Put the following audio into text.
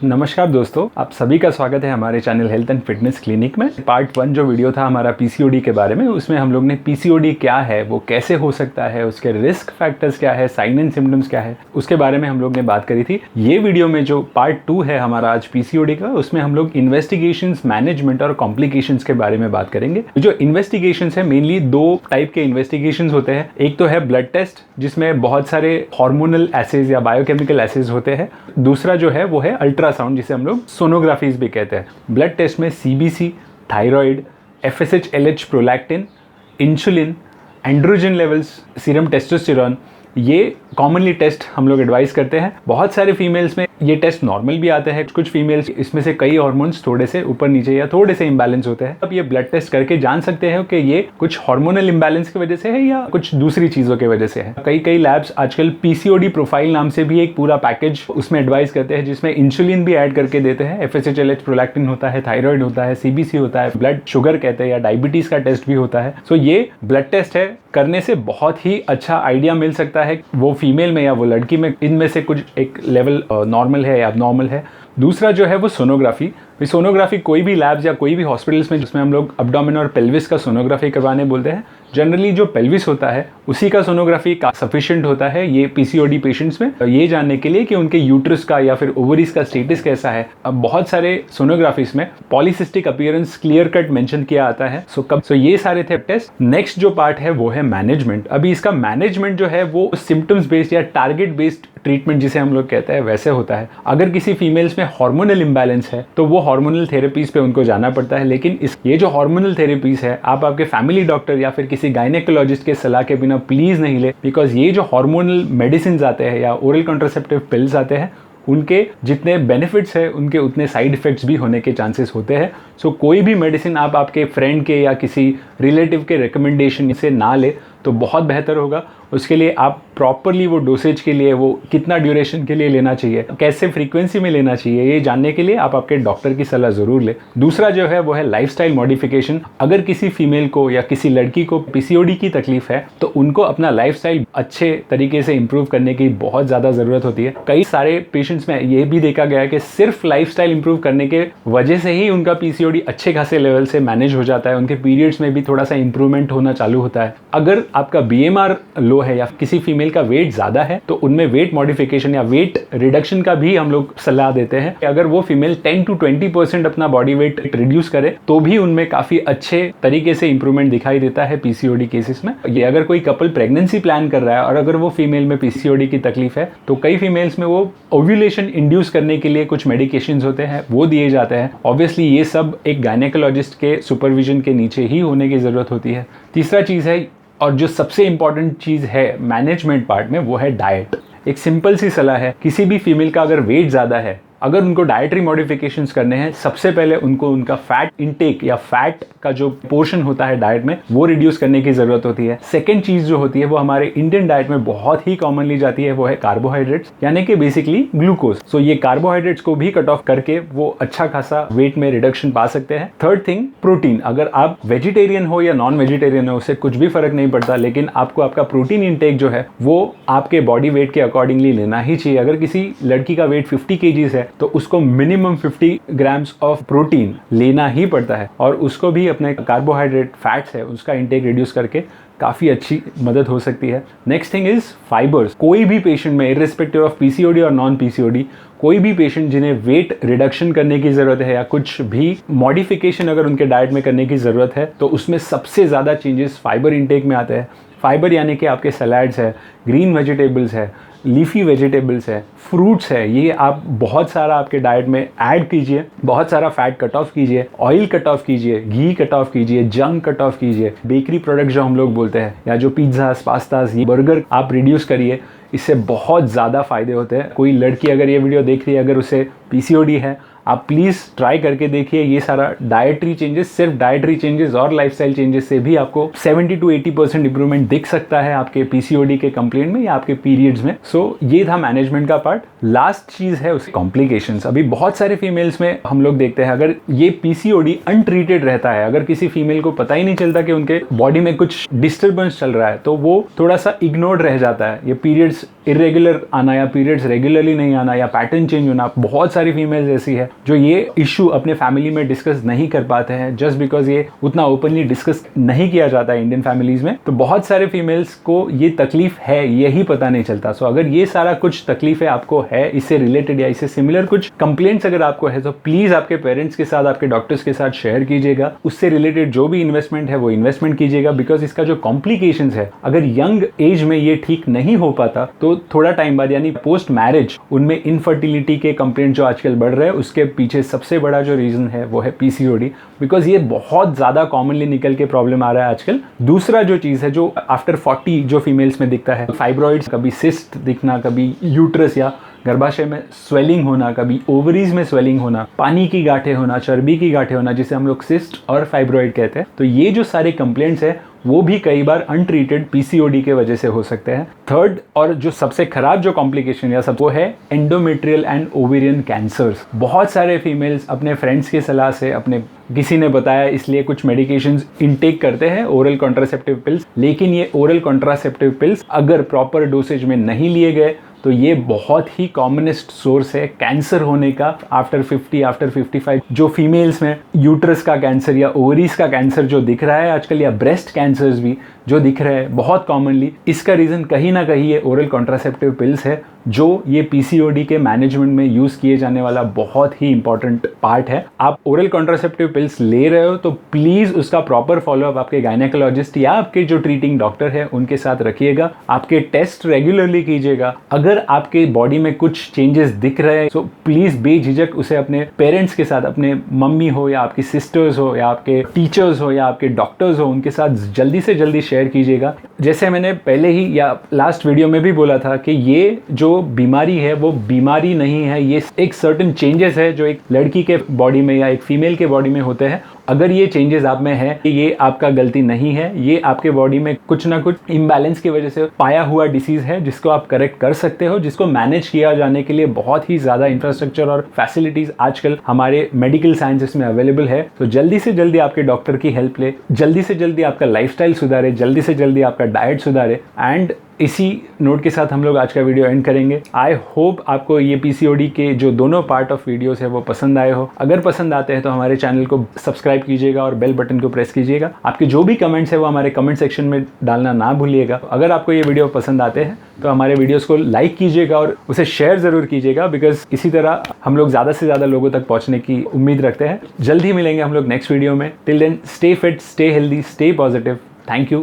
नमस्कार दोस्तों, आप सभी का स्वागत है हमारे channel health and fitness clinic में। पार्ट 1 जो वीडियो था हमारा पीसीओडी के बारे में, उसमें हम लोग ने पीसीओडी क्या है, वो कैसे हो सकता है, उसके रिस्क फैक्टर्स क्या है, साइन एंड सिम्टम्स क्या है, उसके बारे में हम लोग ने बात करी थी। ये वीडियो में जो पार्ट 2 है हमारा आज पीसीओडी का, उसमें हम लोग इन्वेस्टिगेशंस, मैनेजमेंट और कॉम्प्लिकेशंस के बारे में बात करेंगे। जो इन्वेस्टिगेशंस है, मेनली 2 टाइप के इन्वेस्टिगेशंस होते हैं। एक तो है ब्लड टेस्ट, जिसमें बहुत सारे हार्मोनल एसेज या बायोकेमिकल एसेज होते हैं। दूसरा जो है वो है अल्ट्रासाउंड, जिसे हम लोग सोनोग्राफीज भी कहते हैं। ब्लड टेस्ट में CBC, thyroid, FSH, LH, prolactin, insulin, androgen levels, serum testosterone, ये कॉमनली टेस्ट हम लोग एडवाइस करते हैं। बहुत सारे फीमेल्स में ये टेस्ट नॉर्मल भी आते हैं। कुछ फीमेल्स इसमें से कई हार्मोन्स थोड़े से ऊपर नीचे या थोड़े से इम्बैलेंस होते हैं। अब ये ब्लड टेस्ट करके जान सकते हैं कि ये कुछ हार्मोनल इम्बैलेंस की वजह से है या कुछ दूसरी चीज़ों की वजह से है। कई लैब्स आजकल पीसीओडी प्रोफाइल नाम से भी एक पूरा पैकेज उसमें एडवाइस करते हैं, जिसमें इंसुलिन भी ऐड करके देते हैं। एफएसएच, एलएच, प्रोलैक्टिन होता है, थायराइड होता है, सीबीसी होता है, ब्लड शुगर कहते हैं या डायबिटीज़ का टेस्ट भी होता है। सो ये ब्लड टेस्ट है, करने से बहुत ही अच्छा आइडिया मिल सकता है वो फीमेल में या वो लड़की में इनमें से कुछ एक लेवल नॉर्मल है या अबनॉर्मल है। दूसरा जो है वो सोनोग्राफी। सोनोग्राफी कोई भी लैब्स या कोई भी हॉस्पिटल्स में जिसमें हम लोग अब्डोमेन और पेल्विस का सोनोग्राफी करवाने बोलते हैं, जनरली जो पेल्विस होता है उसी का सोनोग्राफी सफिशिएंट होता है ये पीसीओडी पेशेंट्स में, ये जानने के लिए कि उनके यूट्रस का या फिर ओवरीज का स्टेटस कैसा है। अब बहुत सारे सोनोग्राफीज में polycystic appearance clear cut mention किया आता है। सो ये सारे थे टेस्ट। नेक्स्ट जो पार्ट है वो है मैनेजमेंट। अभी इसका मैनेजमेंट जो है वो सिम्टम्स बेस्ड या टारगेट बेस्ड ट्रीटमेंट जिसे हम लोग कहते हैं वैसे होता है। अगर किसी फीमेल्स में हार्मोनल इम्बैलेंस है तो वो हार्मोनल थेरेपीज पे उनको जाना पड़ता है। लेकिन ये जो हार्मोनल थेरेपीज है, आप आपके फैमिली डॉक्टर या फिर किसी गायनेकोलॉजिस्ट के सलाह के बिना प्लीज नहीं ले, बिकॉज ये जो हार्मोनल मेडिसिन आते हैं या ओरल कॉन्ट्रासेप्टिव पिल्स आते हैं, उनके जितने बेनिफिट्स है उनके उतने साइड इफेक्ट्स भी होने के चांसेस होते हैं। सो कोई भी मेडिसिन आप आपके फ्रेंड के या किसी रिलेटिव के रिकमेंडेशन से ना ले तो बहुत बेहतर होगा। उसके लिए आप प्रॉपरली वो डोसेज के लिए, वो कितना ड्यूरेशन के लिए लेना चाहिए, कैसे फ्रीक्वेंसी में लेना चाहिए, ये जानने के लिए आप आपके डॉक्टर की सलाह ज़रूर लें। दूसरा जो है वो है लाइफस्टाइल मॉडिफिकेशन। अगर किसी फीमेल को या किसी लड़की को पीसीओडी की तकलीफ है तो उनको अपना लाइफस्टाइल अच्छे तरीके से इंप्रूव करने की बहुत ज़्यादा ज़रूरत होती है। कई सारे पेशेंट्स में ये भी देखा गया है कि सिर्फ लाइफस्टाइल इंप्रूव करने के वजह से ही उनका पीसीओडी अच्छे खासे लेवल से मैनेज हो जाता है। उनके पीरियड्स में भी थोड़ा सा इंप्रूवमेंट होना चालू होता है। अगर आपका बीएमआर लो है या किसी फीमेल का वेट ज़्यादा है तो उनमें वेट मॉडिफिकेशन या वेट रिडक्शन का भी हम लोग सलाह देते हैं। अगर वो फीमेल 10 to 20% अपना बॉडी वेट रिड्यूस करे तो भी उनमें काफ़ी अच्छे तरीके से इंप्रूवमेंट दिखाई देता है पीसीओडी केसेस में। ये अगर कोई कपल प्रेगनेंसी प्लान कर रहा है और अगर वो फीमेल में पीसीओडी की तकलीफ है तो कई फीमेल्स में वो ओव्यूलेशन इंड्यूस करने के लिए कुछ मेडिकेशंस होते हैं, वो दिए जाते हैं। ऑब्वियसली ये सब एक गायनेकोलॉजिस्ट के सुपरविजन के नीचे ही होने की ज़रूरत होती है। तीसरा चीज़ है और जो सबसे इंपॉर्टेंट चीज़ है मैनेजमेंट पार्ट में, वो है डाइट। एक सिंपल सी सलाह है, किसी भी फीमेल का अगर वेट ज़्यादा है, अगर उनको डाइटरी मॉडिफिकेशंस करने हैं, सबसे पहले उनको उनका फैट इंटेक या फैट का जो पोर्शन होता है डाइट में वो रिड्यूस करने की ज़रूरत होती है। सेकेंड चीज़ जो होती है वो हमारे इंडियन डाइट में बहुत ही कॉमनली जाती है, वो है कार्बोहाइड्रेट्स, यानी कि बेसिकली ग्लूकोज। सो ये कार्बोहाइड्रेट्स को भी कट ऑफ करके वो अच्छा खासा वेट में रिडक्शन पा सकते हैं। Third thing, protein. अगर आप वेजिटेरियन हो या नॉन वेजिटेरियन हो, उससे कुछ भी फर्क नहीं पड़ता, लेकिन आपको आपका प्रोटीन इंटेक जो है वो आपके बॉडी वेट के अकॉर्डिंगली लेना ही चाहिए। अगर किसी लड़की का वेट 50 kg है तो उसको मिनिमम 50 ग्राम्स ऑफ प्रोटीन लेना ही पड़ता है, और उसको भी अपने कार्बोहाइड्रेट फैट्स है उसका इंटेक रिड्यूस करके काफ़ी अच्छी मदद हो सकती है। Next thing is fibres. कोई भी पेशेंट में, इर्रिस्पेक्टिव ऑफ पीसीओडी और नॉन पीसीओडी, कोई भी पेशेंट जिन्हें वेट रिडक्शन करने की ज़रूरत है या कुछ भी मॉडिफिकेशन अगर उनके डाइट में करने की ज़रूरत है तो उसमें सबसे ज़्यादा चेंजेस फाइबर इंटेक में आते हैं। फाइबर यानी कि आपके सलाड्स है, ग्रीन वेजिटेबल्स है, लीफी वेजिटेबल्स है, फ्रूट्स है, ये आप बहुत सारा आपके डाइट में ऐड कीजिए। बहुत सारा फैट कट ऑफ कीजिए, ऑयल कट ऑफ कीजिए, घी कट ऑफ कीजिए, जंक कट ऑफ कीजिए, बेकरी प्रोडक्ट जो हम लोग बोलते हैं या जो पिज्ज़ास, पास्तास, ये बर्गर आप रिड्यूस करिए। इससे बहुत ज़्यादा फ़ायदे होते हैं। कोई लड़की अगर ये वीडियो देख रही है, अगर उसे पीसीओडी है, आप प्लीज़ ट्राई करके देखिए। ये सारा डाइटरी चेंजेस, सिर्फ डाइटरी चेंजेस और लाइफस्टाइल चेंजेस से भी आपको 70 to 80% इंप्रूवमेंट दिख सकता है आपके पीसीओडी के कंप्लेंट में या आपके पीरियड्स में। सो ये था मैनेजमेंट का पार्ट। लास्ट चीज़ है उसके कॉम्प्लिकेशंस। अभी बहुत सारे फीमेल्स में हम लोग देखते हैं, अगर ये पीसीओडी अनट्रीटेड रहता है, अगर किसी फीमेल को पता ही नहीं चलता कि उनके बॉडी में कुछ डिस्टर्बेंस चल रहा है, तो वो थोड़ा सा इग्नोर्ड रह जाता है। ये पीरियड्स इरेगुलर आना या पीरियड्स रेगुलरली नहीं आना या पैटर्न चेंज होना, बहुत सारी फीमेल्स ऐसी है जो ये इशू अपने फैमिली में डिस्कस नहीं कर पाते हैं, जस्ट बिकॉज ये उतना ओपनली डिस्कस नहीं किया जाता है इंडियन फैमिलीज में। तो बहुत सारे फीमेल्स को ये तकलीफ है, यही पता नहीं चलता। सो अगर ये सारा कुछ तकलीफें आपको है, इससे रिलेटेड या इससे सिमिलर कुछ कंप्लेंट्स अगर आपको है, तो प्लीज आपके पेरेंट्स के साथ, आपके डॉक्टर्स के साथ शेयर कीजिएगा। उससे रिलेटेड जो भी इन्वेस्टमेंट है वो इन्वेस्टमेंट कीजिएगा, बिकॉज इसका जो कॉम्प्लिकेशंस है, अगर यंग एज में ये ठीक नहीं हो पाता तो थोड़ा टाइम बाद यानी पोस्ट मैरिज उनमें इनफर्टिलिटी के कंप्लेंट जो आजकल बढ़ रहे हैं, उसके पीछे सबसे बड़ा जो रीजन है वो है पीसीओडी, बिकॉज ये बहुत ज्यादा कॉमनली निकल के प्रॉब्लम आ रहा है आजकल। दूसरा जो चीज है जो आफ्टर 40 जो फीमेल्स में दिखता है, फाइब्रॉइड्स, कभी सिस्ट दिखना, कभी यूट्रस या गर्भाशय में स्वेलिंग होना, कभी ओवरीज में स्वेलिंग होना, पानी की गांठें होना, चर्बी की गांठें होना, जिसे हम लोग सिस्ट और फाइब्रॉइड कहते हैं। तो ये जो सारे कंप्लेंट्स है वो भी कई बार अनट्रीटेड पीसीओडी के वजह से हो सकते हैं। थर्ड और जो सबसे खराब जो कॉम्प्लिकेशन या सब वो है एंडोमेट्रियल एंड ओवेरियन कैंसर्स। बहुत सारे फीमेल्स अपने फ्रेंड्स की सलाह से, अपने किसी ने बताया इसलिए कुछ मेडिकेशंस इनटेक करते हैं, ओरल कॉन्ट्रासेप्टिव पिल्स, लेकिन ये ओरल कॉन्ट्रासेप्टिव पिल्स अगर प्रॉपर डोसेज में नहीं लिए गए तो ये बहुत ही कॉमनेस्ट सोर्स है कैंसर होने का आफ्टर 50, आफ्टर 55। जो फीमेल्स में यूट्रस का कैंसर या ओवरीज का कैंसर जो दिख रहा है आजकल, या ब्रेस्ट कैंसर्स भी जो दिख रहे हैं बहुत कॉमनली, इसका रीज़न कहीं ना कहीं ये ओरल कॉन्ट्रासेप्टिव पिल्स है, जो ये पीसीओडी के मैनेजमेंट में यूज़ किए जाने वाला बहुत ही इंपॉर्टेंट पार्ट है। आप ओरल कॉन्ट्रासेप्टिव पिल्स ले रहे हो तो प्लीज़ उसका प्रॉपर फॉलोअप आपके गायनेकोलॉजिस्ट या आपके जो ट्रीटिंग डॉक्टर है उनके साथ रखिएगा। आपके टेस्ट रेगुलरली कीजिएगा। अगर आपके बॉडी में कुछ चेंजेस दिख रहे हैं तो प्लीज़ बेझिझक उसे अपने पेरेंट्स के साथ, अपने मम्मी हो या आपकी सिस्टर्स हो या आपके टीचर्स हो या आपके डॉक्टर्स हो, उनके साथ जल्दी से जल्दी शेयर कीजिएगा। जैसे मैंने पहले ही या लास्ट वीडियो में भी बोला था कि ये जो बीमारी है वो बीमारी नहीं है, ये एक सर्टेन चेंजेस है जो एक लड़की के बॉडी में या एक फीमेल के बॉडी में होते हैं। अगर ये चेंजेस आप में है, ये आपका गलती नहीं है, ये आपके बॉडी में कुछ ना कुछ इम्बैलेंस की वजह से पाया हुआ डिसीज है जिसको आप करेक्ट कर सकते हो, जिसको मैनेज किया जाने के लिए बहुत ही ज़्यादा इंफ्रास्ट्रक्चर और फैसिलिटीज़ आजकल हमारे मेडिकल साइंसेस में अवेलेबल है। तो जल्दी से जल्दी आपके डॉक्टर की हेल्प ले, जल्दी से जल्दी आपका लाइफस्टाइल सुधारे, जल्दी से जल्दी आपका डाइट सुधारे। एंड इसी नोट के साथ हम लोग आज का वीडियो एंड करेंगे। आई होप आपको ये पीसीओडी के जो दोनों पार्ट ऑफ वीडियोस है वो पसंद आए हो। अगर पसंद आते हैं तो हमारे चैनल को सब्सक्राइब कीजिएगा और बेल बटन को प्रेस कीजिएगा। आपके जो भी कमेंट्स है वो हमारे कमेंट सेक्शन में डालना ना भूलिएगा। अगर आपको ये वीडियो पसंद आते हैं तो हमारे वीडियोस को लाइक कीजिएगा और उसे शेयर ज़रूर कीजिएगा, बिकॉज इसी तरह हम लोग ज़्यादा से ज़्यादा लोगों तक पहुँचने की उम्मीद रखते हैं। जल्द ही मिलेंगे हम लोग नेक्स्ट वीडियो में। Till then stay fit, stay healthy, stay positive. Thank you.